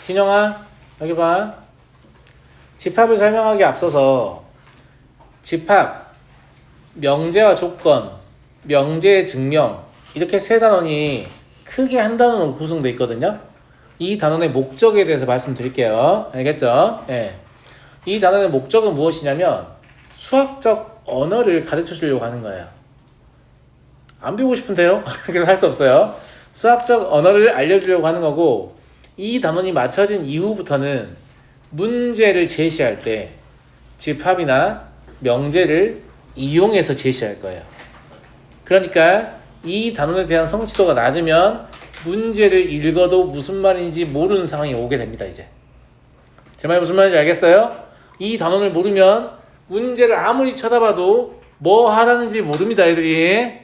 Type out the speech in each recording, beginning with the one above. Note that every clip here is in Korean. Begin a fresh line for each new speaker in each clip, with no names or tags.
진영아, 여기 봐. 집합을 설명하기에 앞서서 집합, 명제와 조건, 명제의 증명 이렇게 세 단원이 크게 한 단원으로 구성되어 있거든요. 이 단원의 목적에 대해서 말씀드릴게요. 알겠죠? 예. 이 단원의 목적은 무엇이냐면 수학적 언어를 가르쳐 주려고 하는 거예요. 안 배우고 싶은데요? 그래서 할 수 없어요. 수학적 언어를 알려주려고 하는 거고, 이 단원이 맞춰진 이후부터는 문제를 제시할 때 집합이나 명제를 이용해서 제시할 거예요. 그러니까 이 단원에 대한 성취도가 낮으면 문제를 읽어도 무슨 말인지 모르는 상황이 오게 됩니다. 이제 제 말이 무슨 말인지 알겠어요? 이 단원을 모르면 문제를 아무리 쳐다봐도 뭐 하라는지 모릅니다, 애들이.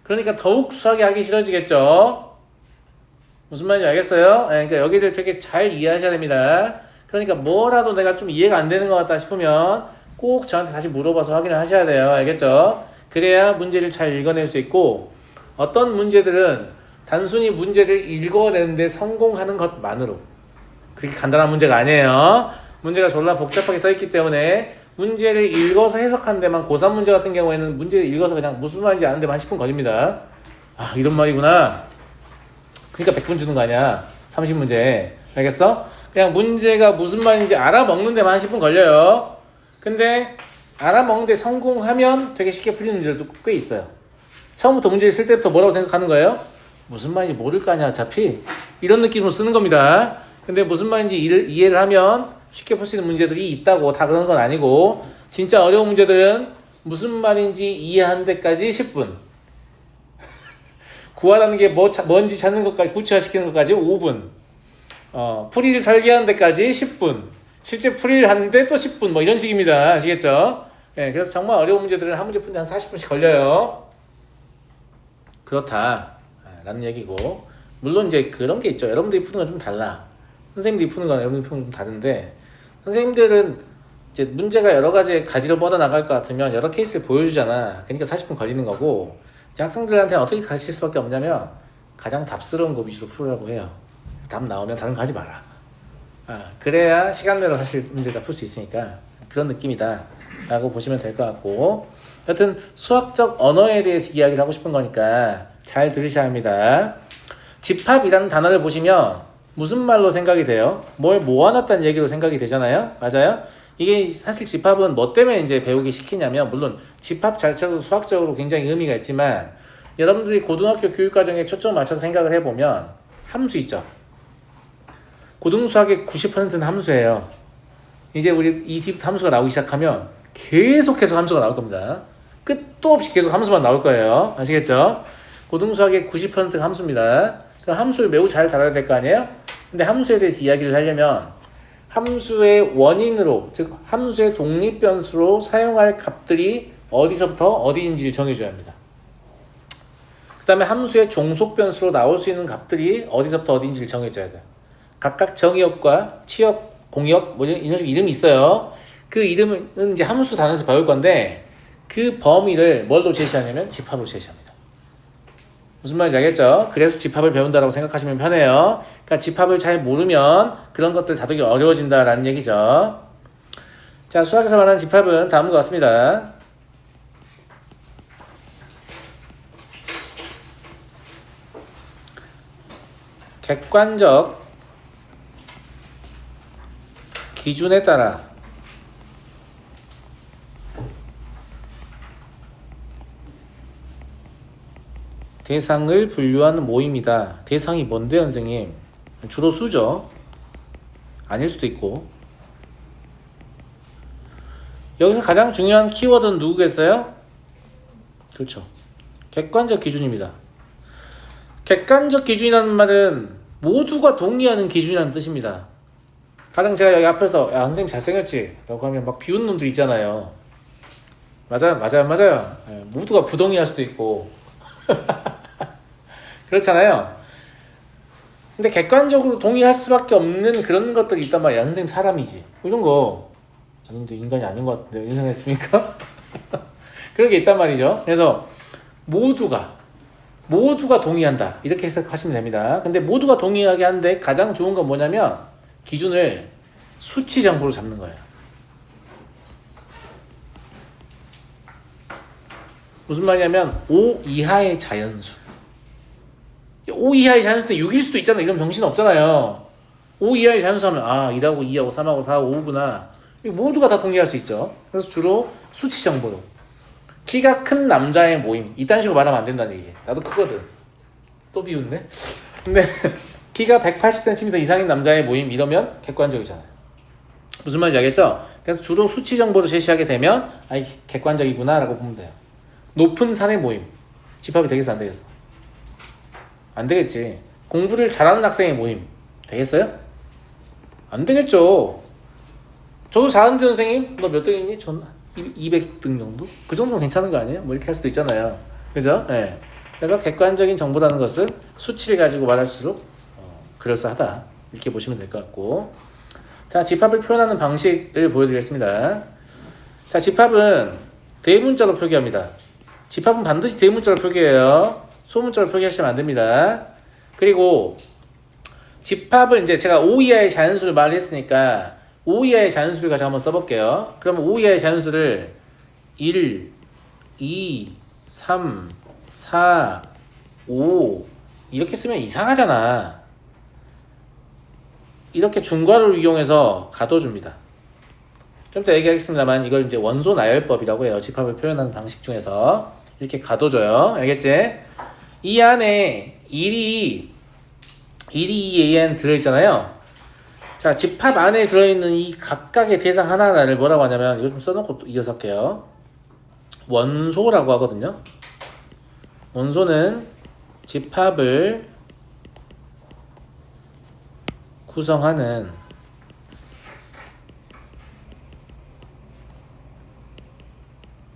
그러니까 더욱 수학이 하기 싫어지겠죠. 무슨 말인지 알겠어요? 그러니까 여기를 되게 잘 이해하셔야 됩니다. 그러니까 뭐라도 내가 좀 이해가 안 되는 것 같다 싶으면 꼭 저한테 다시 물어봐서 확인을 하셔야 돼요. 알겠죠? 그래야 문제를 잘 읽어낼 수 있고, 어떤 문제들은 단순히 문제를 읽어내는데 성공하는 것만으로, 그렇게 간단한 문제가 아니에요. 문제가 졸라 복잡하게 써있기 때문에 문제를 읽어서 해석하는 데만, 고3 문제 같은 경우에는 문제를 읽어서 그냥 무슨 말인지 아는 데만 10분 걸립니다. 아, 이런 말이구나. 그러니까 100분 주는 거 아니야. 30문제. 알겠어? 그냥 문제가 무슨 말인지 알아먹는 데만 한 10분 걸려요. 근데 알아먹는 데 성공하면 되게 쉽게 풀리는 문제들도 꽤 있어요. 처음부터 문제를 쓸 때부터 뭐라고 생각하는 거예요? 무슨 말인지 모를 거 아니야, 어차피. 이런 느낌으로 쓰는 겁니다. 근데 무슨 말인지 이해를 하면 쉽게 풀 수 있는 문제들이 있다고, 다 그런 건 아니고, 진짜 어려운 문제들은 무슨 말인지 이해하는 데까지 10분. 구하라는 게 뭔지 찾는 것까지, 구체화시키는 것까지 5분. 풀이를 설계하는 데까지 10분. 실제 풀이를 하는데 또 10분. 뭐 이런 식입니다. 아시겠죠? 예, 그래서 정말 어려운 문제들은 한 문제 푸는데 한 40분씩 걸려요. 그렇다 라는 얘기고, 물론 이제 그런 게 있죠. 여러분들이 푸는 건 좀 달라. 선생님들이 푸는 건 여러분들이 푸는 건 좀 다른데, 선생님들은 이제 문제가 여러 가지 가지로 뻗어나갈 것 같으면 여러 케이스를 보여주잖아. 그러니까 40분 걸리는 거고, 학생들한테는 어떻게 가르칠 수밖에 없냐면 가장 답스러운 거 위주로 풀으라고 해요. 답 나오면 다른 거 하지 마라. 그래야 시간 내로 사실 문제를 다 풀 수 있으니까 그런 느낌이다 라고 보시면 될 것 같고, 여튼 수학적 언어에 대해서 이야기를 하고 싶은 거니까 잘 들으셔야 합니다. 집합이라는 단어를 보시면 무슨 말로 생각이 돼요? 뭘 모아놨다는 얘기로 생각이 되잖아요. 맞아요? 이게 사실 집합은 뭐 때문에 이제 배우기 시키냐면, 물론 집합 자체도 수학적으로 굉장히 의미가 있지만, 여러분들이 고등학교 교육과정에 초점을 맞춰서 생각을 해보면 함수 있죠. 고등수학의 90%는 함수예요. 이제 우리 이 뒤부터 함수가 나오기 시작하면 계속해서 함수가 나올 겁니다. 끝도 없이 계속 함수만 나올 거예요. 아시겠죠? 고등수학의 90%가 함수입니다. 그럼 함수를 매우 잘 다뤄야 될 거 아니에요? 근데 함수에 대해서 이야기를 하려면 함수의 원인으로, 즉 함수의 독립변수로 사용할 값들이 어디서부터 어디인지를 정해줘야 합니다. 그 다음에 함수의 종속변수로 나올 수 있는 값들이 어디서부터 어디인지를 정해줘야 돼요. 각각 정의역과 치역, 공역, 뭐 이런 식의 이름이 있어요. 그 이름은 이제 함수 단원에서 배울 건데, 그 범위를 뭘로 제시하냐면 집합으로 제시합니다. 무슨 말인지 알겠죠? 그래서 집합을 배운다라고 생각하시면 편해요. 그러니까 집합을 잘 모르면 그런 것들 다루기 어려워진다라는 얘기죠. 자, 수학에서 말하는 집합은 다음과 같습니다. 객관적 기준에 따라 대상을 분류하는 모임이다. 대상이 뭔데요, 선생님? 주로 수죠. 아닐 수도 있고. 여기서 가장 중요한 키워드는 누구겠어요? 그렇죠. 객관적 기준입니다. 객관적 기준이라는 말은 모두가 동의하는 기준이라는 뜻입니다. 가령 제가 여기 앞에서 야, 선생님 잘생겼지? 라고 하면 막 비웃는 놈들 있잖아요. 맞아요. 모두가 부동의할 수도 있고 그렇잖아요. 근데 객관적으로 동의할 수밖에 없는 그런 것들이 있단 말이야. 선생님 사람이지, 이런 거. 아닌데 인간이 아닌 것 같은데, 이런 생각이 듭니까? 그런 게 있단 말이죠. 그래서 모두가 동의한다, 이렇게 해석하시면 됩니다. 근데 모두가 동의하게 하는데 가장 좋은 건 뭐냐면 기준을 수치 정보로 잡는 거예요. 무슨 말이냐면 5 이하의 자연수. 5 이하의 자연수 때 6일 수도 있잖아. 이런 병신 없잖아요. 5 이하의 자연수 하면 1하고 2하고 3하고 4하고 5구나. 모두가 다 동의할 수 있죠. 그래서 주로 수치 정보로. 키가 큰 남자의 모임. 이딴 식으로 말하면 안 된다는 얘기예요. 나도 크거든. 또 비웃네. 근데 키가 180cm 이상인 남자의 모임 이러면 객관적이잖아요. 무슨 말인지 알겠죠? 그래서 주로 수치 정보를 제시하게 되면 이게 객관적이구나 라고 보면 돼요. 높은 산의 모임. 집합이 되겠어 안 되겠어? 안 되겠지. 공부를 잘하는 학생의 모임. 되겠어요? 안 되겠죠. 저도 잘하는데 선생님 너 몇 등이니? 전 200등 정도? 그 정도면 괜찮은 거 아니에요? 뭐 이렇게 할 수도 있잖아요. 그죠? 네. 그래서 객관적인 정보라는 것은 수치를 가지고 말할수록 그럴싸하다. 이렇게 보시면 될 것 같고. 자, 집합을 표현하는 방식을 보여드리겠습니다. 자, 집합은 대문자로 표기합니다. 집합은 반드시 대문자로 표기해요. 소문자로 표기하시면 안 됩니다. 그리고 집합을 이제 제가 5 이하의 자연수를 말했으니까 5 이하의 자연수를 가지고 한번 써볼게요. 그러면 5 이하의 자연수를 1, 2, 3, 4, 5 이렇게 쓰면 이상하잖아. 이렇게 중괄호를 이용해서 가둬줍니다. 좀 이따 얘기하겠습니다만 이걸 이제 원소 나열법이라고 해요. 집합을 표현하는 방식 중에서 이렇게 가둬줘요. 알겠지? 이 안에 1이 이 안에 들어있잖아요. 자, 집합 안에 들어있는 이 각각의 대상 하나하나를 뭐라고 하냐면 이거 좀 써놓고 또 이어서 할게요. 원소라고 하거든요. 원소는 집합을 구성하는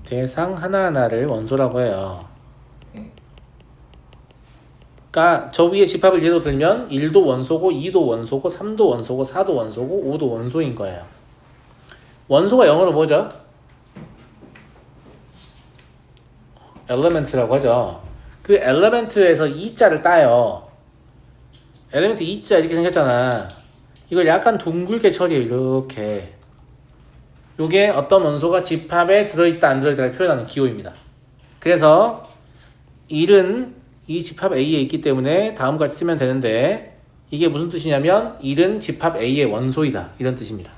대상 하나하나를 원소라고 해요. 그러니까 저 위에 집합을 예로 들면 1도 원소고 2도 원소고 3도 원소고 4도 원소고 5도 원소인 거예요. 원소가 영어로 뭐죠? element라고 하죠. 그 element에서 E자를 따요. 엘리멘트 E자 이렇게 생겼잖아. 이걸 약간 둥글게 처리해요. 이렇게. 요게 어떤 원소가 집합에 들어있다 안 들어있다를 표현하는 기호입니다. 그래서 1은 이 집합 A에 있기 때문에 다음과 같이 쓰면 되는데 이게 무슨 뜻이냐면 1은 집합 A의 원소이다 이런 뜻입니다.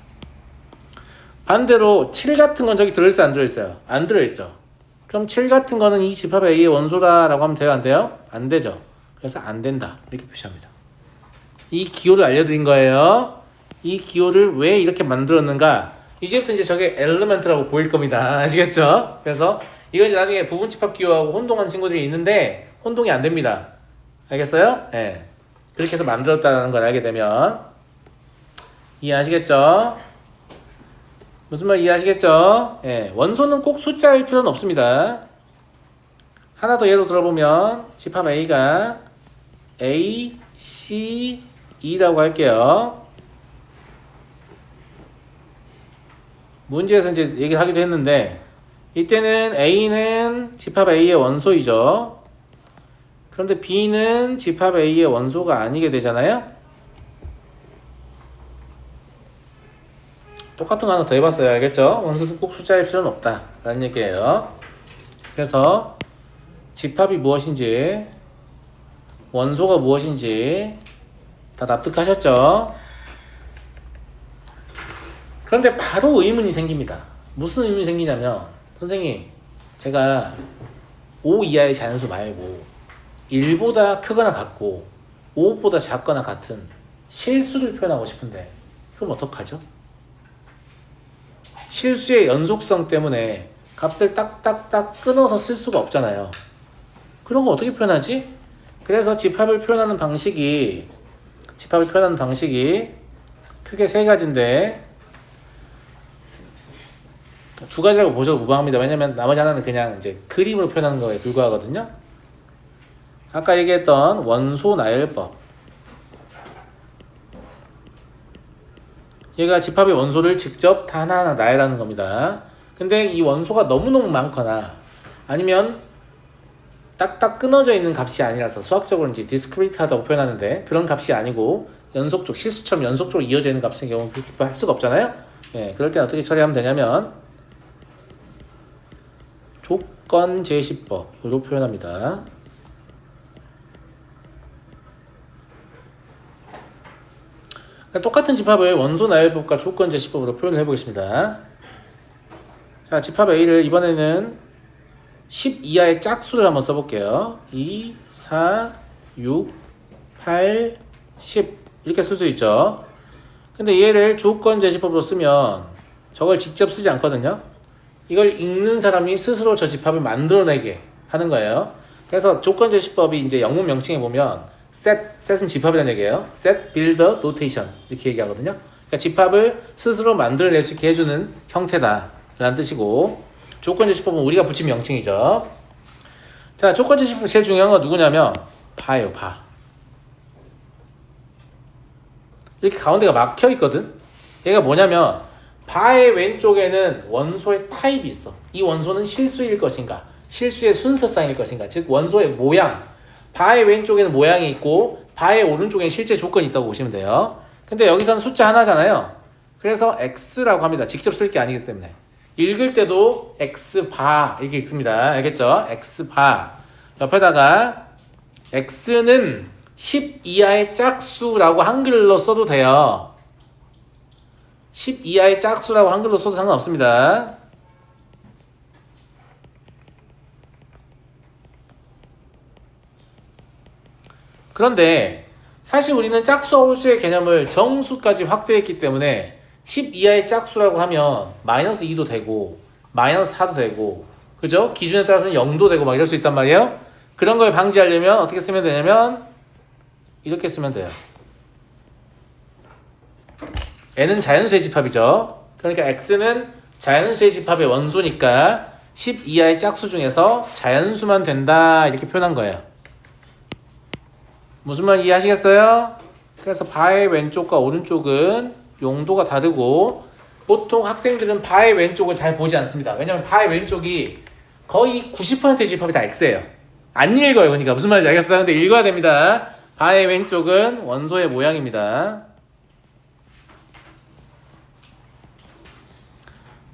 반대로 7 같은 건 저기 들어있어요 안 들어있어요? 안 들어있죠. 그럼 7 같은 거는 이 집합 A의 원소다라고 하면 돼요 안 돼요? 안 되죠. 그래서 안 된다 이렇게 표시합니다. 이 기호를 알려드린 거예요. 이 기호를 왜 이렇게 만들었는가? 이제부터 이제 저게 엘리멘트라고 보일 겁니다. 아시겠죠? 그래서 이거 이제 나중에 부분 집합 기호하고 혼동한 친구들이 있는데 혼동이 안 됩니다. 알겠어요? 네. 그렇게 해서 만들었다는 걸 알게 되면 이해하시겠죠? 무슨 말 이해하시겠죠? 네. 원소는 꼭 숫자일 필요는 없습니다. 하나 더 예로 들어보면 집합 A가 A, C, E라고 할게요. 문제에서 이제 얘기를 하기도 했는데 이때는 A는 집합 A의 원소이죠. 그런데 B는 집합 A의 원소가 아니게 되잖아요. 똑같은 거 하나 더 해봤어요. 알겠죠? 원소도 꼭 숫자일 필요는 없다 라는 얘기예요. 그래서 집합이 무엇인지 원소가 무엇인지 다 납득하셨죠? 그런데 바로 의문이 생깁니다. 무슨 의문이 생기냐면 선생님 제가 5 이하의 자연수 말고 1보다 크거나 같고 5보다 작거나 같은 실수를 표현하고 싶은데 그럼 어떡하죠? 실수의 연속성 때문에 값을 딱딱딱 끊어서 쓸 수가 없잖아요. 그런 거 어떻게 표현하지? 그래서 집합을 표현하는 방식이 크게 세 가지인데 두 가지라고 보셔도 무방합니다. 왜냐면 나머지 하나는 그냥 이제 그림으로 표현하는 거에 불과하거든요. 아까 얘기했던 원소 나열법. 얘가 집합의 원소를 직접 다 하나하나 나열하는 겁니다. 근데 이 원소가 너무너무 많거나 아니면 딱딱 끊어져 있는 값이 아니라서 수학적으로 이제 디스크리트하다고 표현하는데 그런 값이 아니고 연속적, 실수처럼 연속적으로 이어지는 값인 경우 그렇게 할 수가 없잖아요. 예, 그럴 때 어떻게 처리하면 되냐면 조건 제시법으로 표현합니다. 똑같은 집합을 원소 나열법과 조건 제시법으로 표현을 해보겠습니다. 자, 집합 A를 이번에는 10 이하의 짝수를 한번 써볼게요. 2, 4, 6, 8, 10 이렇게 쓸 수 있죠. 근데 얘를 조건 제시법으로 쓰면 저걸 직접 쓰지 않거든요. 이걸 읽는 사람이 스스로 저 집합을 만들어내게 하는 거예요. 그래서 조건 제시법이 이제 영문 명칭에 보면 set은 집합이라는 얘기예요. set, builder, notation 이렇게 얘기하거든요. 그러니까 집합을 스스로 만들어낼 수 있게 해주는 형태다 라는 뜻이고, 조건 제시법은 우리가 붙인 명칭이죠. 자, 조건 제시법 제일 중요한 건 누구냐면 바예요. 바. 이렇게 가운데가 막혀 있거든. 얘가 뭐냐면 바의 왼쪽에는 원소의 타입이 있어. 이 원소는 실수일 것인가, 실수의 순서상일 것인가, 즉 원소의 모양. 바의 왼쪽에는 모양이 있고 바의 오른쪽에는 실제 조건이 있다고 보시면 돼요. 근데 여기서는 숫자 하나잖아요. 그래서 x라고 합니다. 직접 쓸 게 아니기 때문에. 읽을 때도 x바 이렇게 읽습니다. 알겠죠? x바. 옆에다가 x는 10 이하의 짝수라고 한글로 써도 돼요. 10 이하의 짝수라고 한글로 써도 상관없습니다. 그런데 사실 우리는 짝수와 홀수의 개념을 정수까지 확대했기 때문에 10 이하의 짝수라고 하면 마이너스 2도 되고 마이너스 4도 되고, 그죠? 기준에 따라서는 0도 되고 막 이럴 수 있단 말이에요. 그런 걸 방지하려면 어떻게 쓰면 되냐면 이렇게 쓰면 돼요. n은 자연수의 집합이죠. 그러니까 x는 자연수의 집합의 원소니까 10 이하의 짝수 중에서 자연수만 된다 이렇게 표현한 거예요. 무슨 말 이해하시겠어요? 그래서 바의 왼쪽과 오른쪽은 용도가 다르고, 보통 학생들은 바의 왼쪽을 잘 보지 않습니다. 왜냐면 바의 왼쪽이 거의 90%의 집합이 다 x예요. 안 읽어요. 그러니까 무슨 말인지 알겠어요? 근데 읽어야 됩니다. 바의 왼쪽은 원소의 모양입니다.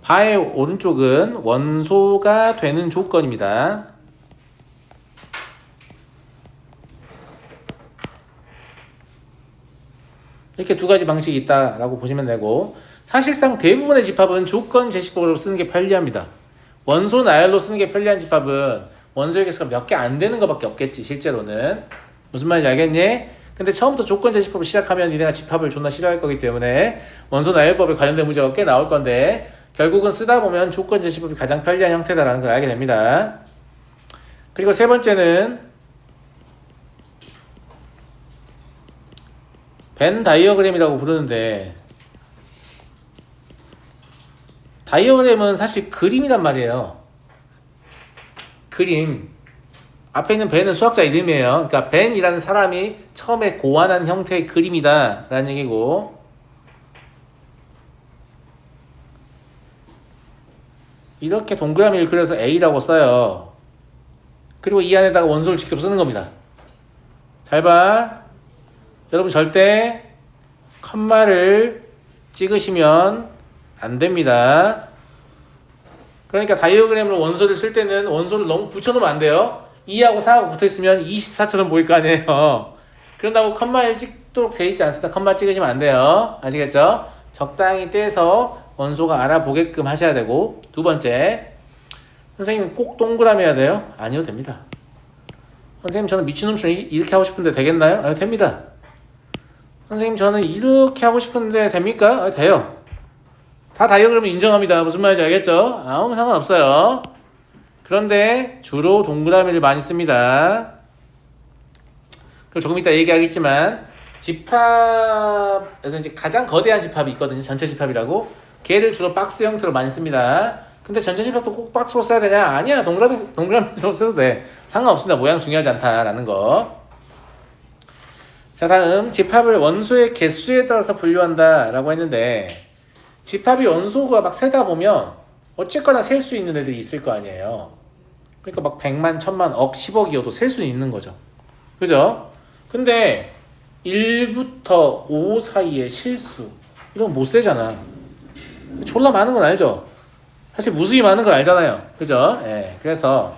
바의 오른쪽은 원소가 되는 조건입니다. 이렇게 두 가지 방식이 있다라고 보시면 되고, 사실상 대부분의 집합은 조건 제시법으로 쓰는 게 편리합니다. 원소 나열로 쓰는 게 편리한 집합은 원소의 개수가 몇 개 안 되는 것밖에 없겠지, 실제로는. 무슨 말인지 알겠니? 근데 처음부터 조건 제시법을 시작하면 니네가 집합을 존나 싫어할 거기 때문에 원소 나열법에 관련된 문제가 꽤 나올 건데, 결국은 쓰다 보면 조건 제시법이 가장 편리한 형태다라는 걸 알게 됩니다. 그리고 세 번째는 벤 다이어그램이라고 부르는데, 다이어그램은 사실 그림이란 말이에요. 그림. 앞에 있는 벤은 수학자 이름이에요. 그러니까 벤이라는 사람이 처음에 고안한 형태의 그림이다 라는 얘기고, 이렇게 동그라미를 그려서 A라고 써요. 그리고 이 안에다가 원소를 직접 쓰는 겁니다. 잘 봐. 여러분 절대 컴마를 찍으시면 안 됩니다. 그러니까 다이어그램으로 원소를 쓸 때는 원소를 너무 붙여놓으면 안 돼요. 2하고 4하고 붙어있으면 24처럼 보일 거 아니에요. 그런다고 컴마를 찍도록 되어 있지 않습니다. 컴마 찍으시면 안 돼요. 아시겠죠? 적당히 떼서 원소가 알아보게끔 하셔야 되고, 두 번째, 선생님 꼭 동그라미 해야 돼요? 아니요, 됩니다. 선생님 저는 미친놈처럼 이렇게 하고 싶은데 되겠나요? 아니요, 됩니다. 선생님 저는 이렇게 하고 싶은데 됩니까? 아, 돼요. 다 다이어그램을 인정합니다. 무슨 말인지 알겠죠? 아무 상관없어요. 그런데 주로 동그라미를 많이 씁니다. 그리고 조금 이따 얘기하겠지만 집합에서 이제 가장 거대한 집합이 있거든요. 전체 집합이라고. 걔를 주로 박스 형태로 많이 씁니다. 근데 전체 집합도 꼭 박스로 써야 되냐? 아니야. 동그라미로 써도 돼. 상관없습니다. 모양 중요하지 않다라는 거. 자, 다음 집합을 원소의 개수에 따라서 분류한다 라고 했는데, 집합이 원소가 막 세다 보면 어쨌거나 셀 수 있는 애들이 있을 거 아니에요. 그러니까 막 100만, 1000만, 억, 10억이어도 셀 수는 있는 거죠. 그죠? 근데 1부터 5 사이의 실수 이런 거 못 세잖아. 졸라 많은 건 알죠? 사실 무수히 많은 걸 알잖아요. 그죠? 예. 그래서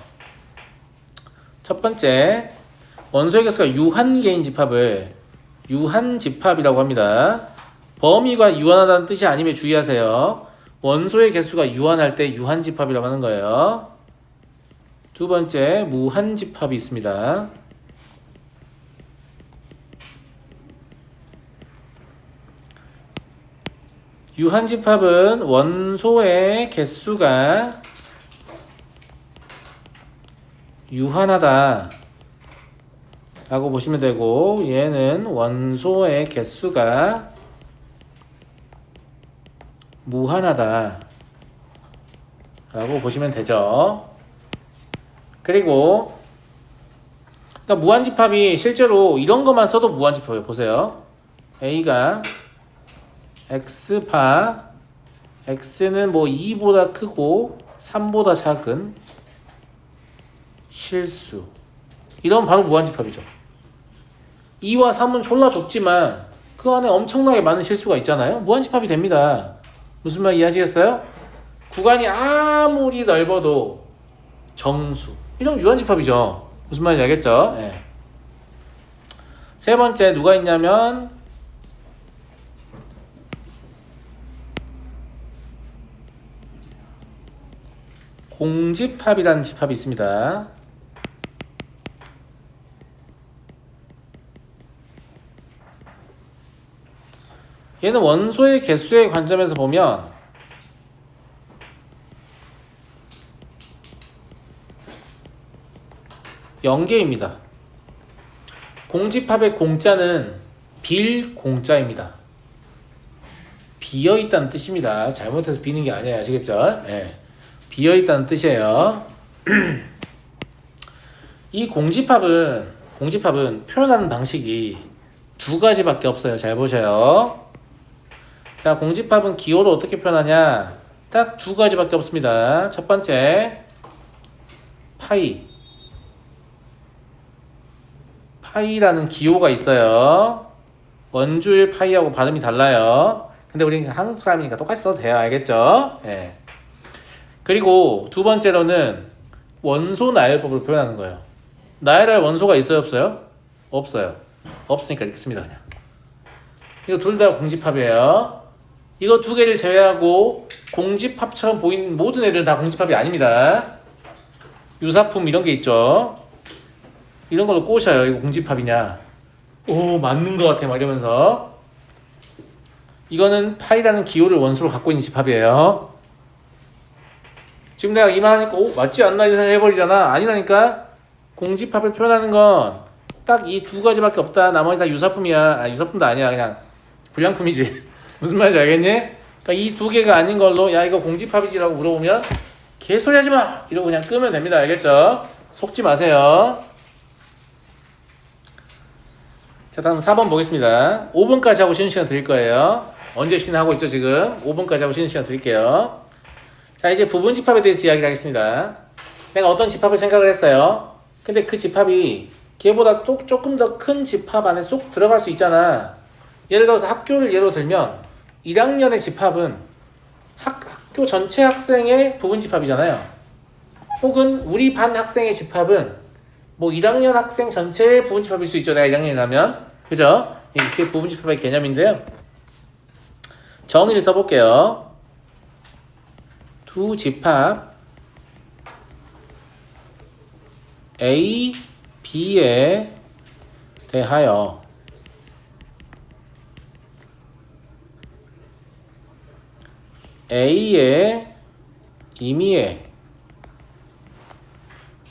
첫 번째 원소의 개수가 유한계인 집합을 유한집합이라고 합니다. 범위가 유한하다는 뜻이 아님에 주의하세요. 원소의 개수가 유한할 때 유한집합이라고 하는 거예요. 두 번째 무한집합이 있습니다. 유한집합은 원소의 개수가 유한하다 라고 보시면 되고, 얘는 원소의 개수가 무한하다 라고 보시면 되죠. 그리고 그러니까 무한집합이 실제로 이런 것만 써도 무한집합이에요. 보세요. A가 X파 X는 뭐 2보다 크고 3보다 작은 실수, 이런 바로 무한집합이죠. 2와 3은 졸라 좁지만 그 안에 엄청나게 많은 실수가 있잖아요. 무한집합이 됩니다. 무슨 말 이해하시겠어요? 구간이 아무리 넓어도 정수, 이런 유한집합이죠. 무슨 말인지 알겠죠? 네. 세 번째 누가 있냐면 공집합이라는 집합이 있습니다. 얘는 원소의 개수의 관점에서 보면 영계입니다. 공집합의 공자는 빌공자입니다. 비어있다는 뜻입니다. 잘못해서 비는 게 아니에요. 아시겠죠? 네. 비어있다는 뜻이에요. 이 공집합은 표현하는 방식이 두 가지밖에 없어요. 잘 보셔요. 자, 공집합은 기호로 어떻게 표현하냐? 딱 두 가지밖에 없습니다. 첫 번째, 파이라는 기호가 있어요. 원주율 파이하고 발음이 달라요. 근데 우리는 한국 사람이니까 똑같이 써도 돼요. 알겠죠? 예. 그리고 두 번째로는 원소 나열법을 표현하는 거예요. 나열할 원소가 있어요? 없어요? 없어요. 없으니까 이렇게 씁니다. 그냥. 이거 둘 다 공집합이에요. 이거 두 개를 제외하고 공집합처럼 보이는 모든 애들은 다 공집합이 아닙니다. 유사품 이런 게 있죠. 이런 걸로 꼬셔요. 이거 공집합이냐? 오, 맞는 것 같아. 막 이러면서. 이거는 파이라는 기호를 원소로 갖고 있는 집합이에요. 지금 내가 이 말 하니까 오, 맞지 않나 이 생각 해버리잖아. 아니라니까. 공집합을 표현하는 건 딱 이 두 가지밖에 없다. 나머지 다 유사품이야. 아, 유사품도 아니야. 그냥 불량품이지. 무슨 말인지 알겠니? 그러니까 이 두 개가 아닌 걸로 야 이거 공집합이지라고 물어보면 개소리 하지 마! 이러고 그냥 끄면 됩니다. 알겠죠? 속지 마세요. 자, 다음 4번 보겠습니다. 5번까지 하고 쉬는 시간 드릴 거예요. 언제 쉬는 하고 있죠 지금? 5번까지 하고 쉬는 시간 드릴게요. 자, 이제 부분집합에 대해서 이야기를 하겠습니다. 내가 어떤 집합을 생각을 했어요. 근데 그 집합이 걔보다 또 조금 더 큰 집합 안에 쏙 들어갈 수 있잖아. 예를 들어서 학교를 예로 들면 1학년의 집합은 학교 전체 학생의 부분집합이잖아요. 혹은 우리 반 학생의 집합은 뭐 1학년 학생 전체의 부분집합일 수 있죠. 내가 1학년이라면. 그죠? 이게 부분집합의 개념인데요. 정의를 써볼게요. 두 집합 A, B에 대하여 A의 임의의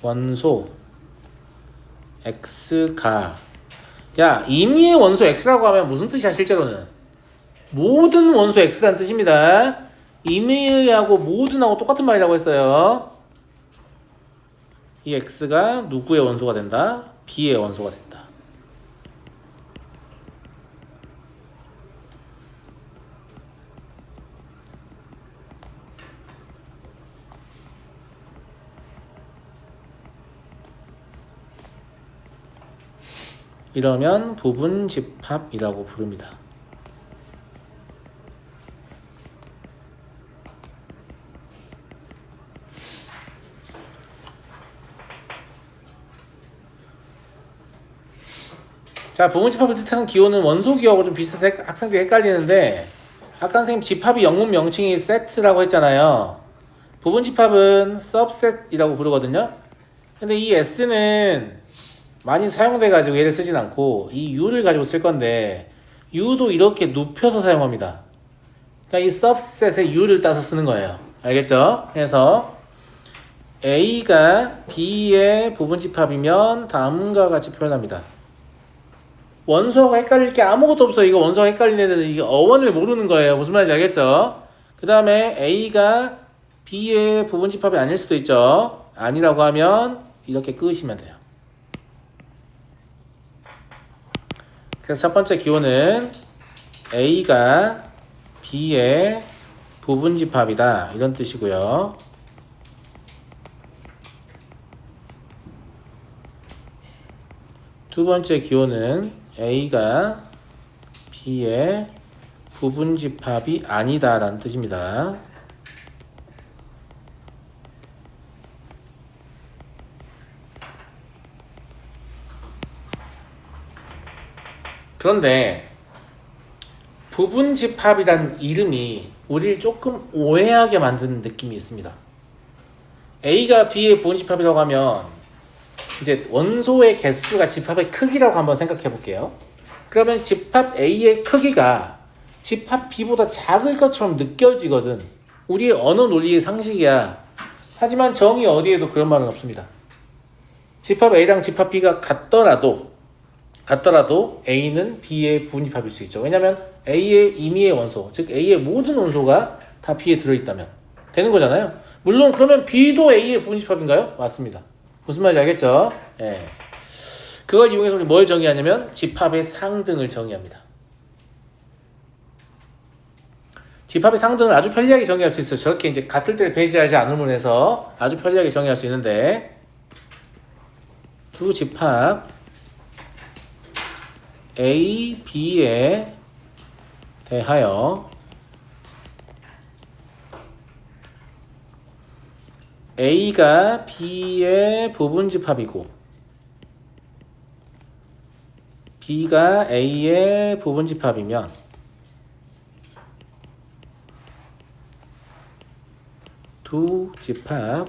원소 X가, 야, 임의의 원소 X라고 하면 무슨 뜻이야 실제로는? 모든 원소 X라는 뜻입니다. 임의하고 모든하고 똑같은 말이라고 했어요. 이 X가 누구의 원소가 된다? B의 원소가 된다. 이러면 부분집합이라고 부릅니다. 자, 부분집합을 뜻하는 기호는 원소 기호하고 좀 비슷해서 학생들이 헷갈리는데, 아까 선생님 집합이 영문 명칭이 세트라고 했잖아요. 부분집합은 subset이라고 부르거든요. 근데 이 s는 많이 사용돼 가지고 얘를 쓰진 않고 이 u를 가지고 쓸 건데, u도 이렇게 눕혀서 사용합니다. 그러니까 이 subset의 u를 따서 쓰는 거예요. 알겠죠? 그래서 a가 b의 부분집합이면 다음과 같이 표현합니다. 원소하고 헷갈릴 게 아무것도 없어요. 이거 원소가 헷갈리는 애들은 이게 어원을 모르는 거예요. 무슨 말인지 알겠죠? 그 다음에 A가 B의 부분집합이 아닐 수도 있죠. 아니라고 하면 이렇게 끄시면 돼요. 그래서 첫 번째 기호는 A가 B의 부분집합이다. 이런 뜻이고요. 두 번째 기호는 A가 B의 부분집합이 아니다 라는 뜻입니다. 그런데 부분집합이라는 이름이 우리를 조금 오해하게 만드는 느낌이 있습니다. A가 B의 부분집합이라고 하면 이제 원소의 개수가 집합의 크기라고 한번 생각해 볼게요. 그러면 집합 A의 크기가 집합 B보다 작을 것처럼 느껴지거든. 우리의 언어 논리의 상식이야. 하지만 정의 어디에도 그런 말은 없습니다. 집합 A랑 집합 B가 같더라도 A는 B의 부분집합일 수 있죠. 왜냐하면 A의 임의의 원소, 즉 A의 모든 원소가 다 B에 들어있다면 되는 거잖아요. 물론 그러면 B도 A의 부분집합인가요? 맞습니다. 무슨 말인지 알겠죠? 예. 그걸 이용해서 우리 뭘 정의하냐면 집합의 상등을 정의합니다. 집합의 상등을 아주 편리하게 정의할 수 있어요. 저렇게 이제 같을 때를 배제하지 않음으로 해서 아주 편리하게 정의할 수 있는데, 두 집합 A, B에 대하여 A가 B의 부분집합이고 B가 A의 부분집합이면 두 집합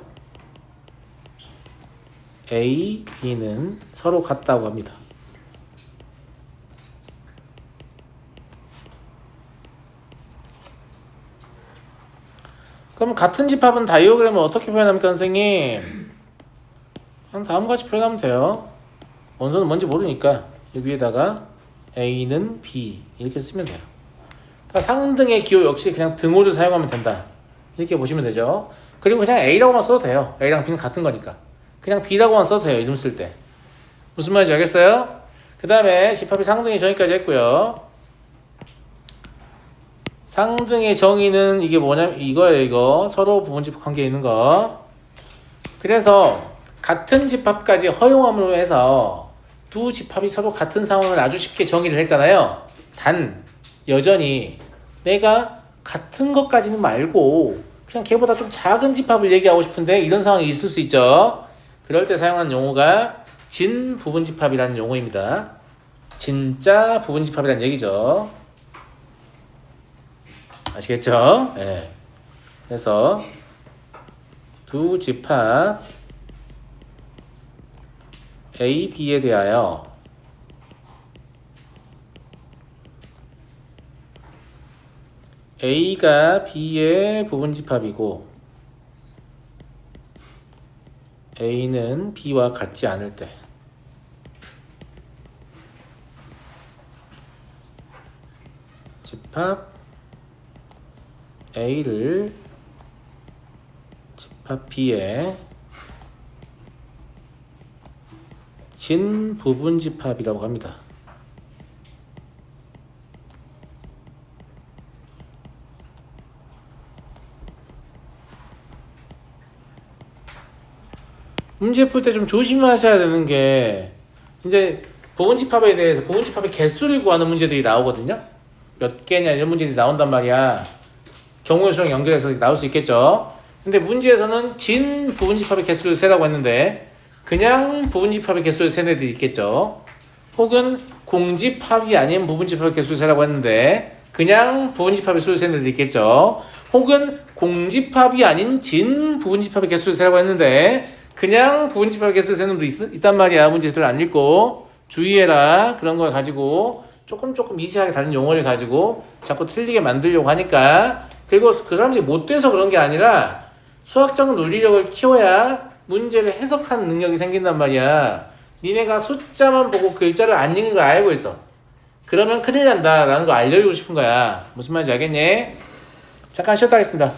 A, B는 서로 같다고 합니다. 그럼 같은 집합은 다이어그램을 어떻게 표현합니까, 선생님? 그냥 다음과 같이 표현하면 돼요. 원소는 뭔지 모르니까 여기에다가 A는 B 이렇게 쓰면 돼요. 그러니까 상등의 기호 역시 그냥 등호를 사용하면 된다. 이렇게 보시면 되죠. 그리고 그냥 A라고만 써도 돼요. A랑 B는 같은 거니까. 그냥 B라고만 써도 돼요. 이름 쓸 때. 무슨 말인지 알겠어요? 그 다음에 집합이 상등의 정의까지 했고요. 상등의 정의는 이게 뭐냐면 이거예요. 이거 서로 부분집합 관계에 있는 거. 그래서 같은 집합까지 허용함으로 해서 두 집합이 서로 같은 상황을 아주 쉽게 정의를 했잖아요. 단 여전히 내가 같은 것까지는 말고 그냥 걔보다 좀 작은 집합을 얘기하고 싶은데 이런 상황이 있을 수 있죠. 그럴 때 사용하는 용어가 진부분집합이라는 용어입니다. 진짜 부분집합이라는 얘기죠. 아시겠죠? 네. 그래서 두 집합 A, B에 대하여 A가 B의 부분집합이고 A는 B와 같지 않을 때 집합 A를 집합 B의 진부분집합이라고 합니다. 문제 풀 때 좀 조심하셔야 되는 게 이제 부분집합에 대해서 부분집합의 개수를 구하는 문제들이 나오거든요. 몇 개냐 이런 문제들이 나온단 말이야. 경우의 수랑 연결해서 나올 수 있겠죠. 근데 문제에서는 진 부분집합의 개수를 세라고 했는데 그냥 부분집합의 개수를 세는 애들이 있겠죠. 혹은 공집합이 아닌 부분집합의 개수를 세라고 했는데 그냥 부분집합의 수를 세는 애들이 있겠죠. 혹은 공집합이 아닌 진 부분집합의 개수를 세라고 했는데 그냥 부분집합의 개수를 세는 애들도 있단 말이야. 문제들 안 읽고 주의해라. 그런 걸 가지고 조금 미세하게 다른 용어를 가지고 자꾸 틀리게 만들려고 하니까. 그리고 그 사람들이 못돼서 그런 게 아니라 수학적 논리력을 키워야 문제를 해석하는 능력이 생긴단 말이야. 니네가 숫자만 보고 글자를 안 읽는 거 알고 있어. 그러면 큰일 난다 라는 거 알려주고 싶은 거야. 무슨 말인지 알겠니? 잠깐 쉬었다 하겠습니다.